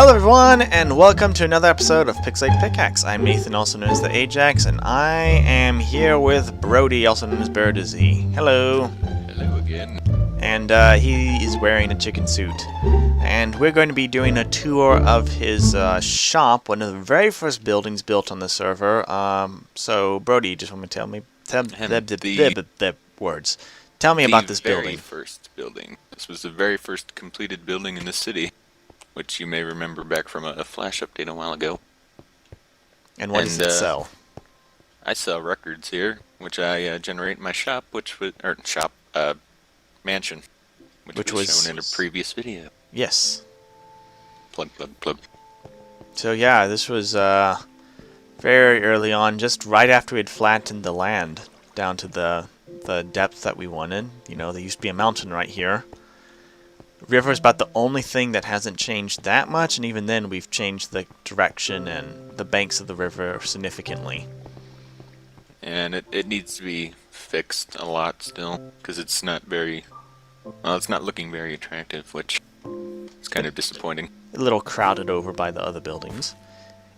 Hello everyone, and welcome to another episode of Pixelated Pickaxe. I'm Nathan, also known as the Ajax, and I am here with Brody, also known as Burrowdizzy. Hello. Hello again. And he is wearing a chicken suit. And we're going to be doing a tour of his shop, one of the very first buildings built on the server. So, Brody, just want to tell me the words. Tell me about this building. The very first building. This was the very first completed building in the city, which you may remember back from a flash update a while ago. And what does it sell? I sell records here, which I generate in my shop, mansion, which was shown in a previous video. Yes. Plug, plug, plug. So yeah, this was very early on, just right after we had flattened the land down to the depth that we wanted. You know, there used to be a mountain right here. River is about the only thing that hasn't changed that much, and even then we've changed the direction and the banks of the river significantly. And it needs to be fixed a lot still, because it's not very, well, it's not looking very attractive, which is kind of disappointing. A little crowded over by the other buildings.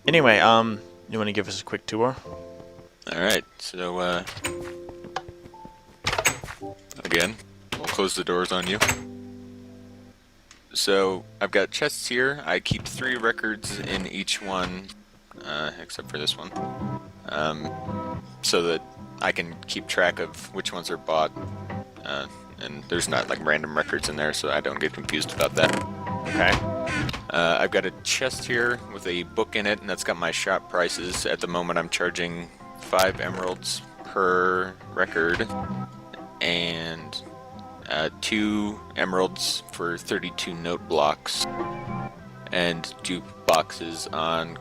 Anyway, you want to give us a quick tour? Alright, so, again, we'll close the doors on you. So, I've got chests here. I keep 3 records in each one, except for this one, so that I can keep track of which ones are bought, and there's not like random records in there, so I don't get confused about that. Okay. I've got a chest here with a book in it, and that's got my shop prices. At the moment, I'm charging 5 emeralds per record, and 2 emeralds for 32 note blocks, and 2 boxes on...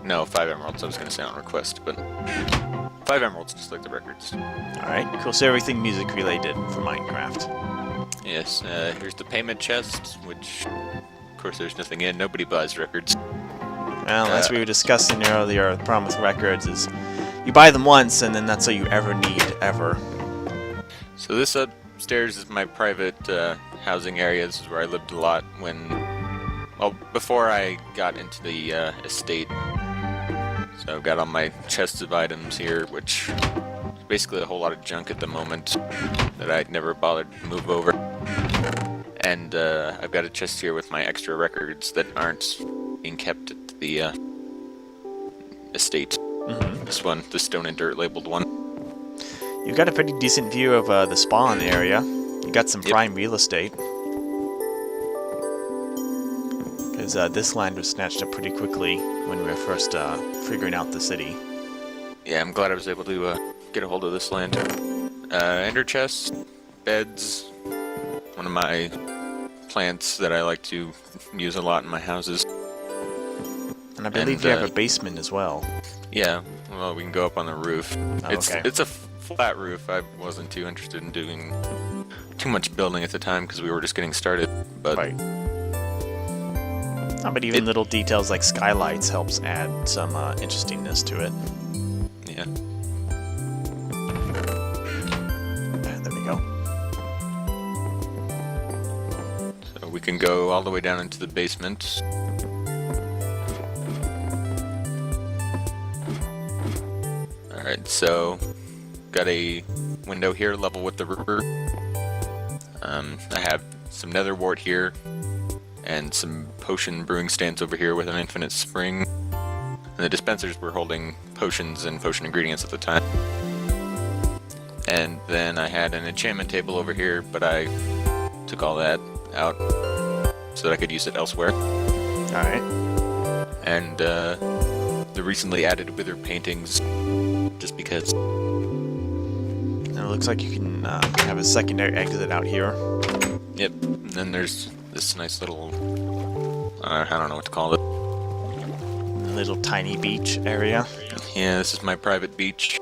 no, 5 emeralds, I was going to say on request, but 5 emeralds, just like the records. Alright, cool. So everything music related for Minecraft. Yes, here's the payment chest, which, of course, there's nothing in. Nobody buys records. Well, as we were discussing earlier, the problem with records is you buy them once, and then that's all you ever need, ever. So this upstairs is my private housing area. This is where I lived a lot when, well, before I got into the estate. So I've got all my chests of items here, which is basically a whole lot of junk at the moment that I'd never bothered to move over. And I've got a chest here with my extra records that aren't being kept at the estate. Mm-hmm. This one, the stone and dirt labeled one. You've got a pretty decent view of the spawn area. You got some prime real estate. Because this land was snatched up pretty quickly when we were first figuring out the city. Yeah, I'm glad I was able to get a hold of this land. Ender chests, beds, one of my plants that I like to use a lot in my houses. And I believe you have a basement as well. Yeah, well, we can go up on the roof. Oh, okay. It's a flat roof. I wasn't too interested in doing too much building at the time because we were just getting started. But right. But even little details like skylights helps add some interestingness to it. Yeah. There we go. So we can go all the way down into the basement. Alright, so got a window here level with the river. I have some nether wart here, and some potion brewing stands over here with an infinite spring. And the dispensers were holding potions and potion ingredients at the time. And then I had an enchantment table over here, but I took all that out so that I could use it elsewhere. Alright. And the recently added wither paintings, just because. And it looks like you can have a secondary exit out here. Yep, and then there's this nice little, I don't know what to call it. A little tiny beach area. Yeah, this is my private beach.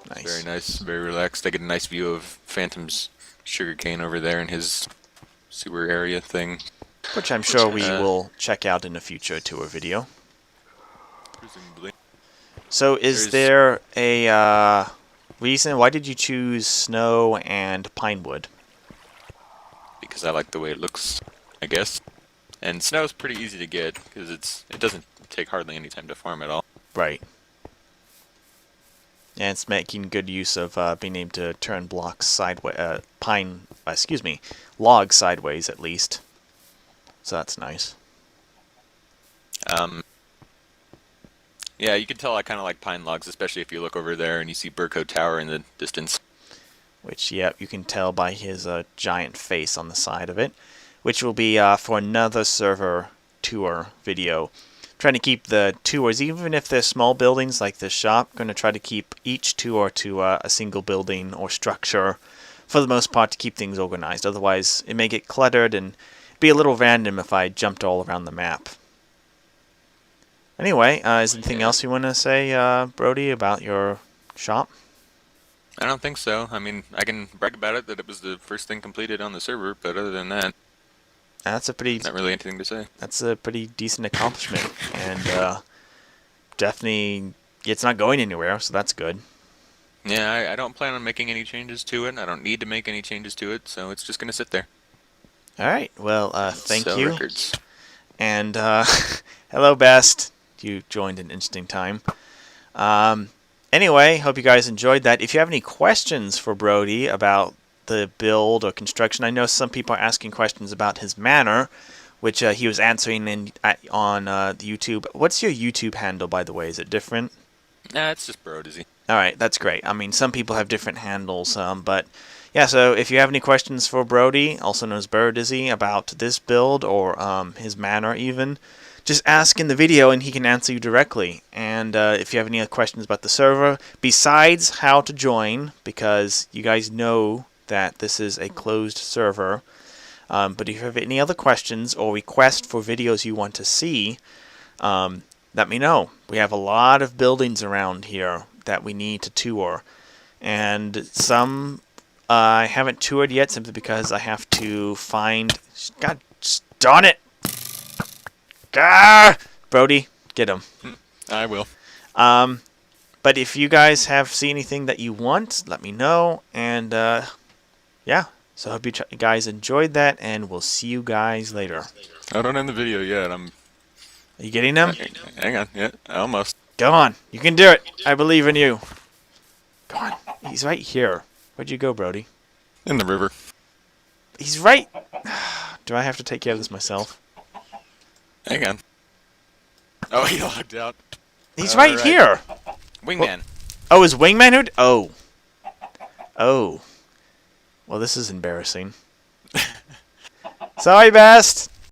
Nice. Very nice, very relaxed. I get a nice view of Phantom's sugarcane over there in his sewer area thing. Which I'm sure we will check out in a future tour video. Presumably. So is there a reason? Why did you choose snow and pine wood? Because I like the way it looks, I guess. And snow's pretty easy to get because it doesn't take hardly any time to farm at all. Right. And it's making good use of being able to turn blocks sideways, logs sideways at least. So that's nice. Yeah, you can tell I kind of like pine logs, especially if you look over there and you see Burko Tower in the distance. Which, yeah, you can tell by his giant face on the side of it. Which will be for another server tour video. Trying to keep the tours, even if they're small buildings like this shop, going to try to keep each tour to a single building or structure for the most part to keep things organized. Otherwise, it may get cluttered and be a little random if I jumped all around the map. Anyway, is there anything else you want to say, Brody, about your shop? I don't think so. I mean, I can brag about it that it was the first thing completed on the server, but other than that, That's a pretty. not really anything to say. That's a pretty decent accomplishment, and definitely it's not going anywhere, so that's good. Yeah, I don't plan on making any changes to it. I don't need to make any changes to it, so it's just going to sit there. All right. Well, thank Sell you. records. And hello, Best. You joined an interesting time. Anyway, hope you guys enjoyed that. If you have any questions for Brody about the build or construction, I know some people are asking questions about his manor, which he was answering on the YouTube. What's your YouTube handle, by the way? Is it different? Nah, it's just Burrowdizzy. All right, that's great. I mean, some people have different handles, but yeah. So if you have any questions for Brody, also known as Burrowdizzy, about this build or his manor, even, just ask in the video and he can answer you directly. And if you have any other questions about the server, besides how to join, because you guys know that this is a closed server, but if you have any other questions or requests for videos you want to see, let me know. We have a lot of buildings around here that we need to tour. And some I haven't toured yet simply because I have to find... God darn it! Gah! Brody, get him. I will. But if you guys see anything that you want, let me know. And yeah, so I hope you guys enjoyed that, and we'll see you guys later. I don't end the video yet. Are you getting them? Hang on. Yeah, almost. Go on. You can do it. I believe in you. Go on. He's right here. Where'd you go, Brody? In the river. He's right. Do I have to take care of this myself? Hang on. Oh, he logged out. He's right here. Wingman. Oh, is Wingman who? Oh. Oh. Well, this is embarrassing. Sorry, Best.